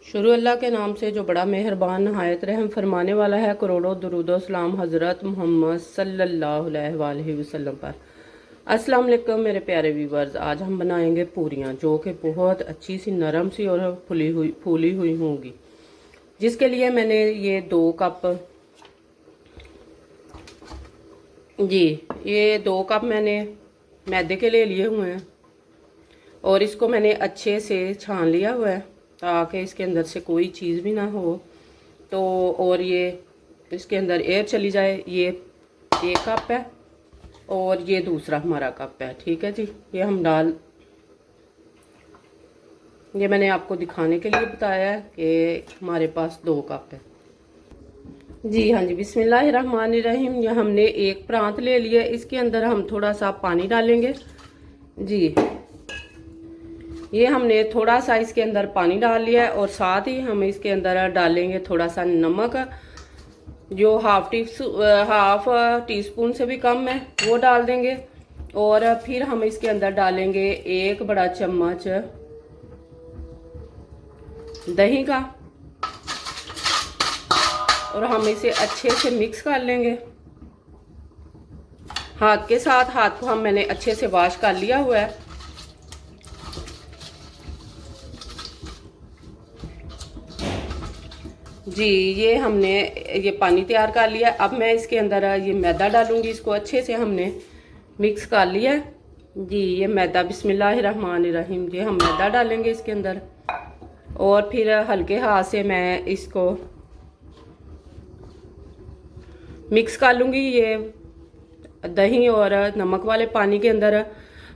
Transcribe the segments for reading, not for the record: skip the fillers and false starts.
शुरू अल्लाह के नाम से जो बड़ा मेहरबान नहायत रहम फरमाने वाला है। करोड़ों दुरूदो सलाम हज़रत मोहम्मद सल्लल्लाहु अलैहि वसल्लम पर। अस्सलाम वालेकुम मेरे प्यारे व्यूवर्स। आज हम बनाएंगे पूरियाँ जो कि बहुत अच्छी सी नरम सी और फूली हुई होंगी। जिसके लिए मैंने ये 2 कप ये 2 कप मैंने मैदे के ले लिए हुए हैं और इसको मैंने अच्छे से छान लिया हुआ है ताकि इसके अंदर से कोई चीज़ भी ना हो। तो और ये इसके अंदर एयर चली जाए। ये 1 कप है और ये दूसरा हमारा कप है। ठीक है जी। ये मैंने आपको दिखाने के लिए बताया है कि हमारे पास 2 कप है जी। हाँ जी, बिस्मिल्लाहिर्रहमानिर्रहीम। ये हमने एक प्रांत ले लिया। इसके अंदर हम थोड़ा सा पानी डालेंगे जी। ये हमने थोड़ा सा इसके अंदर पानी डाल लिया है और साथ ही हम इसके अंदर डालेंगे थोड़ा सा नमक, जो हाफ टी स्पून से भी कम है वो डाल देंगे। और फिर हम इसके अंदर डालेंगे 1 बड़ा चम्मच दही का और हम इसे अच्छे से मिक्स कर लेंगे हाथ के साथ। हाथ को मैंने अच्छे से वॉश कर लिया हुआ है जी। ये हमने ये पानी तैयार कर लिया। अब मैं इसके अंदर ये मैदा डालूंगी। इसको अच्छे से हमने मिक्स कर लिया है जी। ये मैदा, बिस्मिल्लाहिर्रहमानिर्रहीम, ये हम मैदा डालेंगे इसके अंदर और फिर हल्के हाथ से मैं इसको मिक्स कर लूँगी ये दही और नमक वाले पानी के अंदर।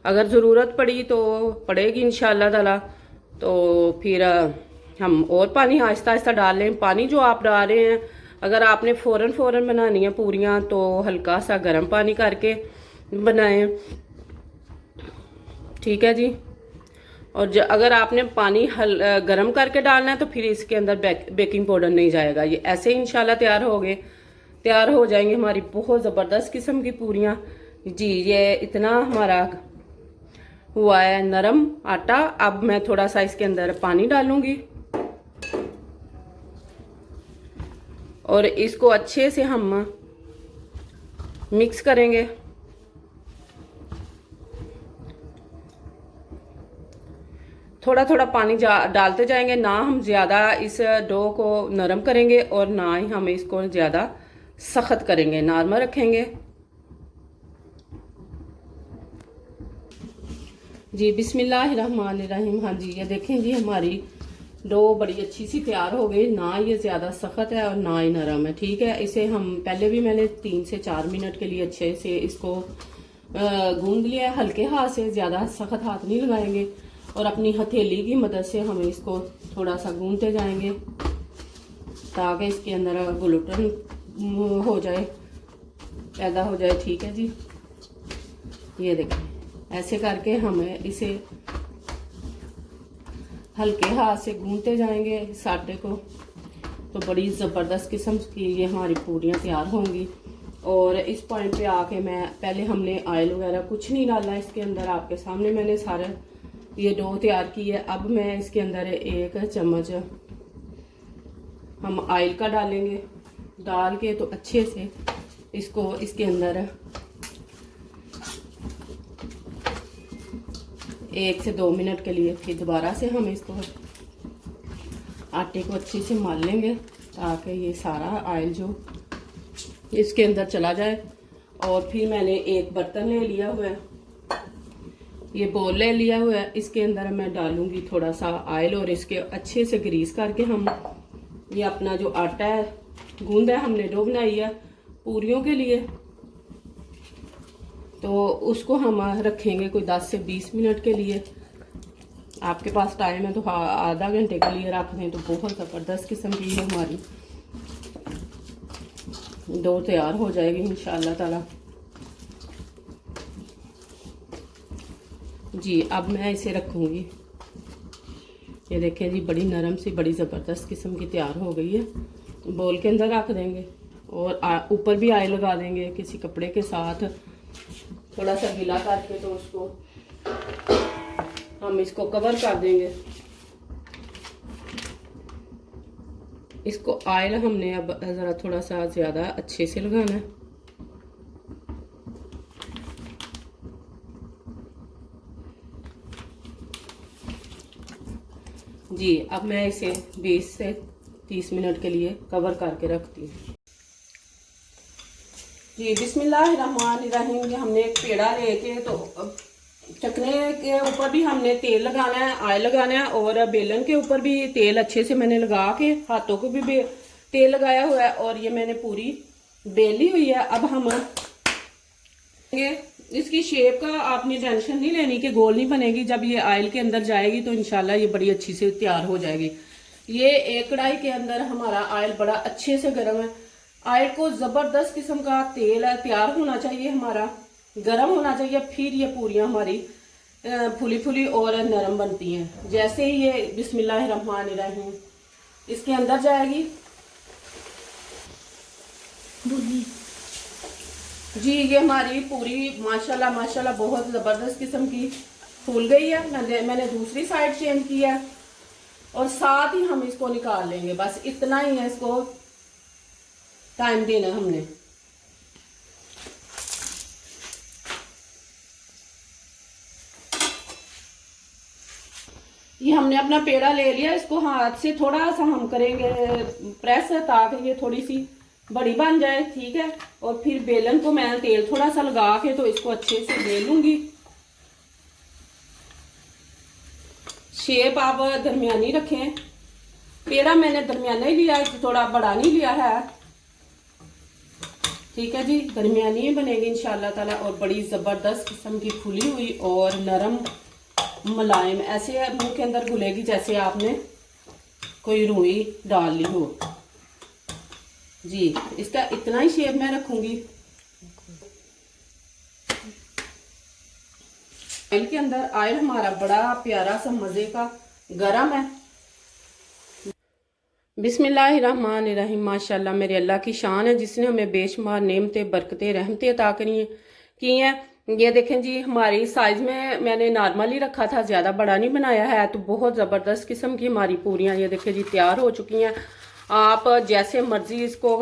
अगर ज़रूरत पड़ी तो पड़ेगी इंशाअल्लाह ताला, तो फिर हम और पानी आहिस्ता आहिस्ता डाल लें। पानी जो आप डाल रहे हैं, अगर आपने फ़ौरन बनानी है पूरियाँ तो हल्का सा गर्म पानी करके बनाएं। ठीक है जी। और अगर आपने पानी गर्म करके डालना है तो फिर इसके अंदर बेकिंग पाउडर नहीं जाएगा। ये ऐसे ही इंशाल्लाह तैयार हो जाएंगे हमारी बहुत ज़बरदस्त किस्म की पूरियाँ जी। ये इतना हमारा हुआ है नरम आटा। अब मैं थोड़ा सा इसके अंदर पानी डालूंगी और इसको अच्छे से हम मिक्स करेंगे। थोड़ा थोड़ा पानी डालते जाएंगे, ना हम ज़्यादा इस डो को नरम करेंगे और ना ही हम इसको ज़्यादा सख्त करेंगे, नॉर्मल रखेंगे जी। बिस्मिल्लाहिर्रहमानिर्रहीम। हाँ जी, ये देखें जी हमारी डो बड़ी अच्छी सी तैयार हो गई। ना ये ज़्यादा सख्त है और ना ही नरम है। ठीक है। इसे हम पहले भी मैंने 3 से 4 मिनट के लिए अच्छे से इसको गूंद लिया है हल्के हाथ से। ज़्यादा सख्त हाथ नहीं लगाएंगे और अपनी हथेली की मदद से हम इसको थोड़ा सा गूंदते जाएंगे ताकि इसके अंदर ग्लूटन हो जाए, पैदा हो जाए। ठीक है जी। ये देखें ऐसे करके हमें इसे हल्के हाथ से गूंदते जाएंगे इस आटे को, तो बड़ी ज़बरदस्त किस्म की ये हमारी पूरियाँ तैयार होंगी। और इस पॉइंट पे आके मैं पहले हमने ऑयल वगैरह कुछ नहीं डाला इसके अंदर। आपके सामने मैंने सारा ये डो तैयार की है। अब मैं इसके अंदर 1 चम्मच हम ऑयल का डालेंगे। डाल के तो अच्छे से इसको इसके अंदर 1 से 2 मिनट के लिए फिर दोबारा से हम इसको आटे को अच्छे से मार लेंगे ताकि ये सारा ऑयल जो इसके अंदर चला जाए। और फिर मैंने एक बर्तन ले लिया हुआ है, ये बोल ले लिया हुआ है। इसके अंदर मैं डालूंगी थोड़ा सा ऑयल और इसके अच्छे से ग्रीस करके हम ये अपना जो आटा है गूंदा है, हमने डो बनाई है पूरियों के लिए, तो उसको हम रखेंगे कोई 10 से 20 मिनट के लिए। आपके पास टाइम है तो आधा घंटे के लिए रख दें तो बहुत ज़बरदस्त किस्म की हमारी डो तैयार हो जाएगी इंशाअल्लाह ताला जी। अब मैं इसे रखूँगी। ये देखें जी बड़ी नरम सी बड़ी ज़बरदस्त किस्म की तैयार हो गई है। बोल के अंदर रख देंगे और ऊपर भी ऑयल लगा देंगे किसी कपड़े के साथ थोड़ा सा गीला करके, तो उसको हम इसको कवर कर देंगे इसको ऑयल हमने अब ज़रा थोड़ा सा ज़्यादा अच्छे से लगाना है। जी अब मैं इसे 20 से 30 मिनट के लिए कवर करके रखती हूँ। जी बिस्मिल्लाहिर्रहमानिर्रहीम। ये हमने एक पेड़ा लेके तो चकने के ऊपर भी हमने तेल लगाना है, ऑयल लगाना है, और बेलन के ऊपर भी तेल अच्छे से मैंने लगा के हाथों को भी तेल लगाया हुआ है, और ये मैंने पूरी बेली हुई है। अब हम इसकी शेप का आपने टेंशन नहीं लेनी कि गोल नहीं बनेगी। जब ये ऑयल के अंदर जाएगी तो इंशाल्लाह ये बड़ी अच्छी से तैयार हो जाएगी। ये एक कढ़ाई के अंदर हमारा ऑयल बड़ा अच्छे से गर्म है। ऑयल को जबरदस्त किस्म का तेल है, तैयार होना चाहिए, हमारा गर्म होना चाहिए, फिर ये पूरियां हमारी फुली फुली और नरम बनती हैं। जैसे ही ये बिस्मिल्लाहिर्रहमानिर्रहीम इसके अंदर जाएगी जी, ये हमारी पूरी माशाल्लाह माशाल्लाह बहुत जबरदस्त किस्म की फूल गई है। मैंने दूसरी साइड चेंज किया और साथ ही हम इसको निकाल लेंगे। बस इतना ही है, इसको टाइम देना हमने। ये हमने अपना पेड़ा ले लिया, इसको हाथ से थोड़ा सा हम करेंगे प्रेस ताकि ये थोड़ी सी बड़ी बन जाए, ठीक है। और फिर बेलन को मैं तेल थोड़ा सा लगा के तो इसको अच्छे से बेल लूंगी। शेप आप दरमियानी रखें। पेड़ा मैंने दरमियाना ही लिया है, थोड़ा बड़ा नहीं लिया है, ठीक है जी। दरमियानी ही बनेगी इंशाल्लाह ताला, और बड़ी जबरदस्त किस्म की फुली हुई और नरम मुलायम, ऐसे मुंह के अंदर घुलेगी जैसे आपने कोई रुई डाल ली हो जी। इसका इतना ही शेप मैं रखूंगी। ऑयल के अंदर ऑयल हमारा बड़ा प्यारा सा मजे का गरम है। बिस्मिल्लाहिर्रहमानिर्रहीम। माशाल्लाह मेरे अल्लाह की शान है जिसने हमें बेशुमार नेमतें बरकतें रहमतें अता की हैं। ये देखें जी, हमारी साइज में मैंने नॉर्मल ही रखा था, ज़्यादा बड़ा नहीं बनाया है। तो बहुत ज़बरदस्त किस्म की हमारी पूरियाँ ये देखें जी तैयार हो चुकी हैं। आप जैसे मर्जी इसको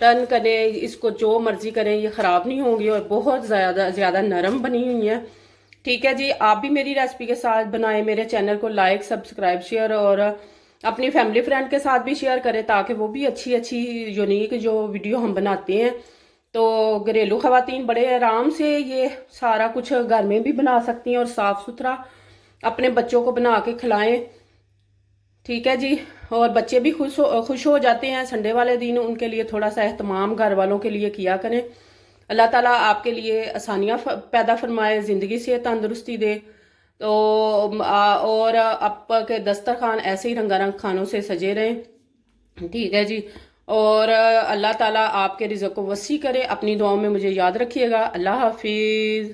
टर्न करें, इसको जो मर्जी करें, ये ख़राब नहीं होंगी और बहुत ज़्यादा नरम बनी हुई हैं, ठीक है जी। आप भी मेरी रेसिपी के साथ बनाएं। मेरे चैनल को लाइक सब्सक्राइब शेयर और अपनी फैमिली फ्रेंड के साथ भी शेयर करें ताकि वो भी अच्छी अच्छी यूनिक जो वीडियो हम बनाते हैं तो घरेलू खवातीन बड़े आराम से ये सारा कुछ घर में भी बना सकती हैं और साफ़ सुथरा अपने बच्चों को बना के खिलाएं, ठीक है जी। और बच्चे भी खुश हो जाते हैं संडे वाले दिन। उनके लिए थोड़ा सा एहतमाम घर वालों के लिए किया करें। अल्लाह ताला आपके लिए आसानियाँ पैदा फरमाए, ज़िंदगी से तंदुरुस्ती दे। तो और आपके दस्तरखान ऐसे ही रंगारंग खानों से सजे रहें, ठीक है जी। और अल्लाह ताला आपके रिज़्क़ को वसी करे। अपनी दुआओं में मुझे याद रखिएगा। अल्लाह हाफिज़।